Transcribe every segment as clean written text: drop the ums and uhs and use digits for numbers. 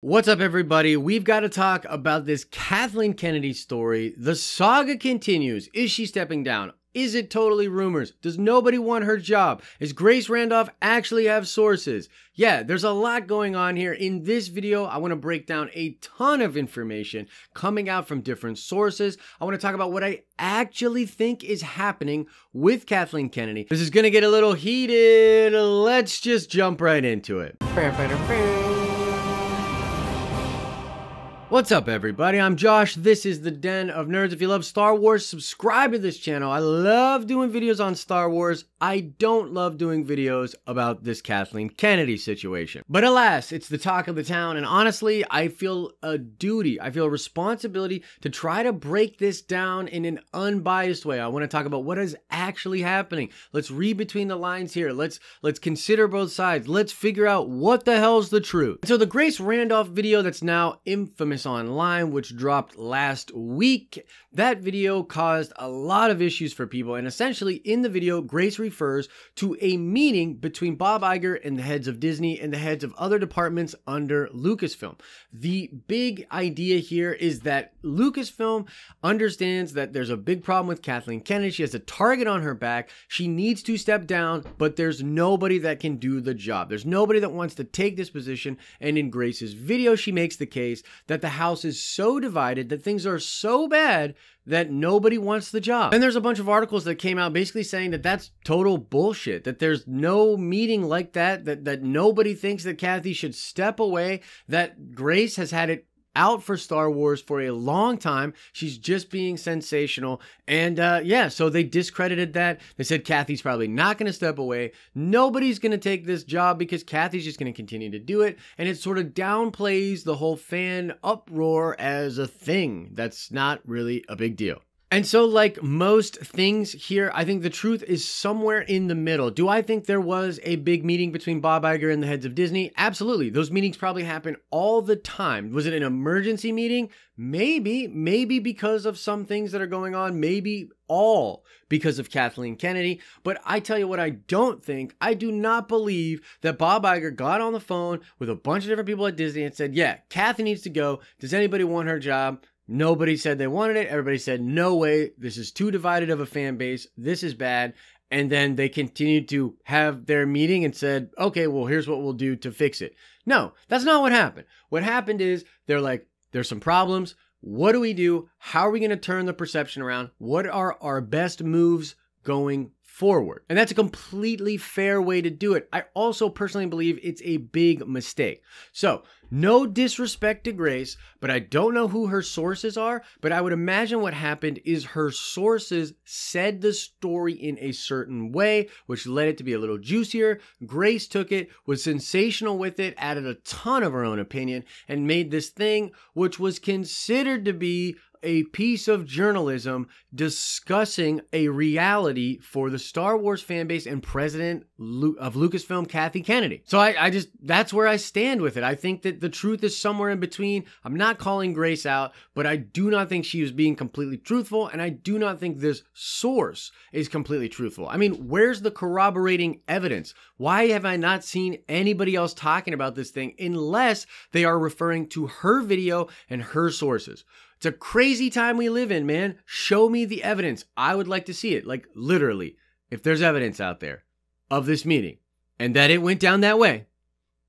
What's up, everybody? We've got to talk about this Kathleen Kennedy story. The saga continues. Is she stepping down? Is it totally rumors? Does nobody want her job? Is Grace Randolph actually have sources? Yeah, there's a lot going on here. In this video, I want to break down a ton of information coming out from different sources. I want to talk about what I actually think is happening with Kathleen Kennedy. This is going to get a little heated. Let's just jump right into it. What's up, everybody? I'm Josh. This is the Den of Nerds. If you love Star Wars, subscribe to this channel. I love doing videos on Star Wars. I don't love doing videos about this Kathleen Kennedy situation. But alas, it's the talk of the town, and honestly, I feel a duty, I feel a responsibility to try to break this down in an unbiased way. I want to talk about what is actually happening. Let's read between the lines here. Let's consider both sides. Let's figure out what the hell's the truth. So the Grace Randolph video that's now infamous online, which dropped last week, that video caused a lot of issues for people, and essentially in the video Grace refers to a meeting between Bob Iger and the heads of Disney and the heads of other departments under Lucasfilm. The big idea here is that Lucasfilm understands that there's a big problem with Kathleen Kennedy. She has a target on her back. She needs to step down, but there's nobody that can do the job. There's nobody that wants to take this position, and in Grace's video she makes the case that the house is so divided, that things are so bad that nobody wants the job. And there's a bunch of articles that came out basically saying that that's total bullshit, that there's no meeting like that nobody thinks that Kathy should step away, that Grace has had it out for Star Wars for a long time. She's just being sensational. And yeah, so they discredited that. They said Kathy's probably not going to step away. Nobody's going to take this job because Kathy's just going to continue to do it. And it sort of downplays the whole fan uproar as a thing that's not really a big deal. And so, like most things here, I think the truth is somewhere in the middle. Do I think there was a big meeting between Bob Iger and the heads of Disney? Absolutely. Those meetings probably happen all the time. Was it an emergency meeting? Maybe because of some things that are going on, maybe all because of Kathleen Kennedy. But I tell you what, I do not believe that Bob Iger got on the phone with a bunch of different people at Disney and said, yeah, Kathy needs to go. Does anybody want her job? Nobody said they wanted it. Everybody said, no way. This is too divided of a fan base. This is bad. And then they continued to have their meeting and said, okay, well, here's what we'll do to fix it. No, that's not what happened. What happened is they're like, there's some problems. What do we do? How are we going to turn the perception around? What are our best moves going forward? And that's a completely fair way to do it. I also personally believe it's a big mistake. So no disrespect to Grace, but I don't know who her sources are, but I would imagine what happened is her sources said the story in a certain way, which led it to be a little juicier. Grace took it, was sensational with it, added a ton of her own opinion, and made this thing which was considered to be a piece of journalism discussing a reality for the Star Wars fan base and president of Lucasfilm, Kathleen Kennedy. So that's where I stand with it. I think that the truth is somewhere in between. I'm not calling Grace out, but I do not think she was being completely truthful, and I do not think this source is completely truthful. I mean, where's the corroborating evidence? Why have I not seen anybody else talking about this thing unless they are referring to her video and her sources? It's a crazy time we live in, man. Show me the evidence. I would like to see it. Like, literally, if there's evidence out there of this meeting and that it went down that way,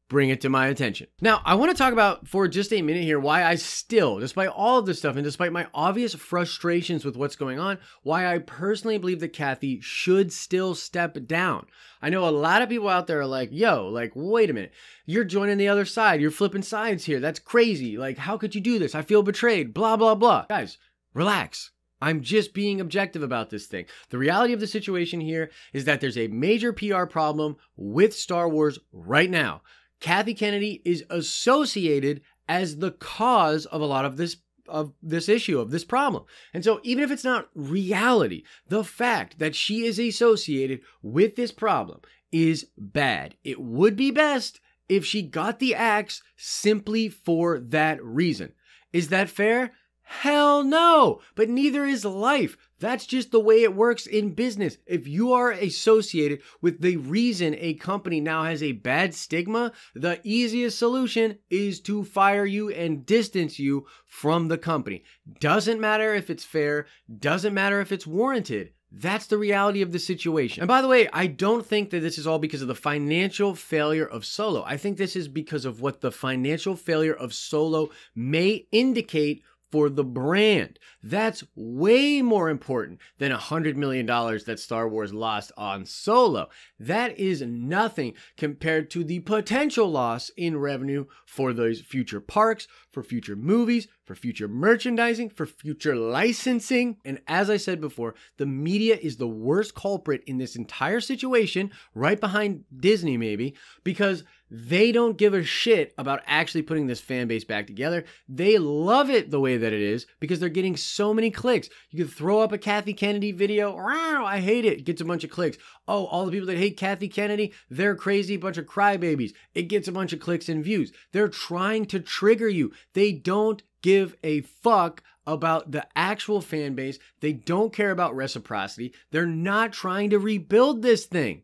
bring it to my attention. Now, I want to talk about for just a minute here why I still, despite all of this stuff and despite my obvious frustrations with what's going on, why I personally believe that Kathy should still step down. I know a lot of people out there are like, yo, like, wait a minute. You're joining the other side. You're flipping sides here. That's crazy. Like, how could you do this? I feel betrayed. Blah, blah, blah. Guys, relax. I'm just being objective about this thing. The reality of the situation here is that there's a major PR problem with Star Wars right now. Kathy Kennedy is associated as the cause of a lot of this issue, of this problem. And so even if it's not reality, the fact that she is associated with this problem is bad. It would be best if she got the axe simply for that reason. Is that fair? Hell no, but neither is life. That's just the way it works in business. If you are associated with the reason a company now has a bad stigma, the easiest solution is to fire you and distance you from the company. Doesn't matter if it's fair, doesn't matter if it's warranted. That's the reality of the situation. And by the way, I don't think that this is all because of the financial failure of Solo. I think this is because of what the financial failure of Solo may indicate for the brand. That's way more important than $100 million that Star Wars lost on Solo. That is nothing compared to the potential loss in revenue for those future parks, for future movies, for future merchandising, for future licensing. And as I said before, the media is the worst culprit in this entire situation, right behind Disney maybe, because they don't give a shit about actually putting this fan base back together. They love it the way that it is because they're getting so many clicks. You can throw up a Kathleen Kennedy video. Wow, I hate it. It gets a bunch of clicks. Oh, all the people that hate Kathleen Kennedy, they're crazy bunch of crybabies. It gets a bunch of clicks and views. They're trying to trigger you. They don't give a fuck about the actual fan base. They don't care about reciprocity. They're not trying to rebuild this thing.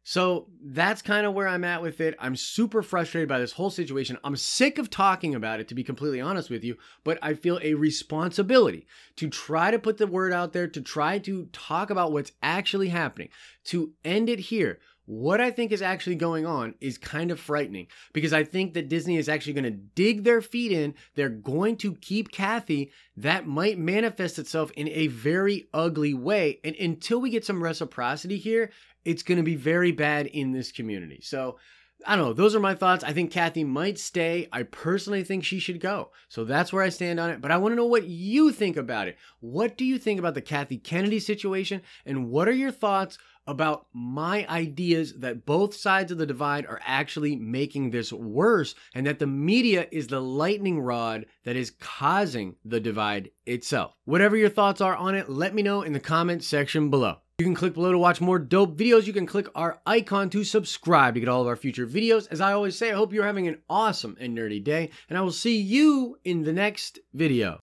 So that's kind of where I'm at with it. I'm super frustrated by this whole situation. I'm sick of talking about it, to be completely honest with you, but I feel a responsibility to try to put the word out there, to try to talk about what's actually happening, to end it here. What I think is actually going on is kind of frightening because I think that Disney is actually going to dig their feet in. They're going to keep Kathy. That might manifest itself in a very ugly way. And until we get some reciprocity here, it's going to be very bad in this community. So I don't know. Those are my thoughts. I think Kathy might stay. I personally think she should go. So that's where I stand on it. But I want to know what you think about it. What do you think about the Kathy Kennedy situation? And what are your thoughts about my ideas that both sides of the divide are actually making this worse and that the media is the lightning rod that is causing the divide itself? Whatever your thoughts are on it, let me know in the comment section below. You can click below to watch more dope videos. You can click our icon to subscribe to get all of our future videos. As I always say, I hope you're having an awesome and nerdy day, and I will see you in the next video.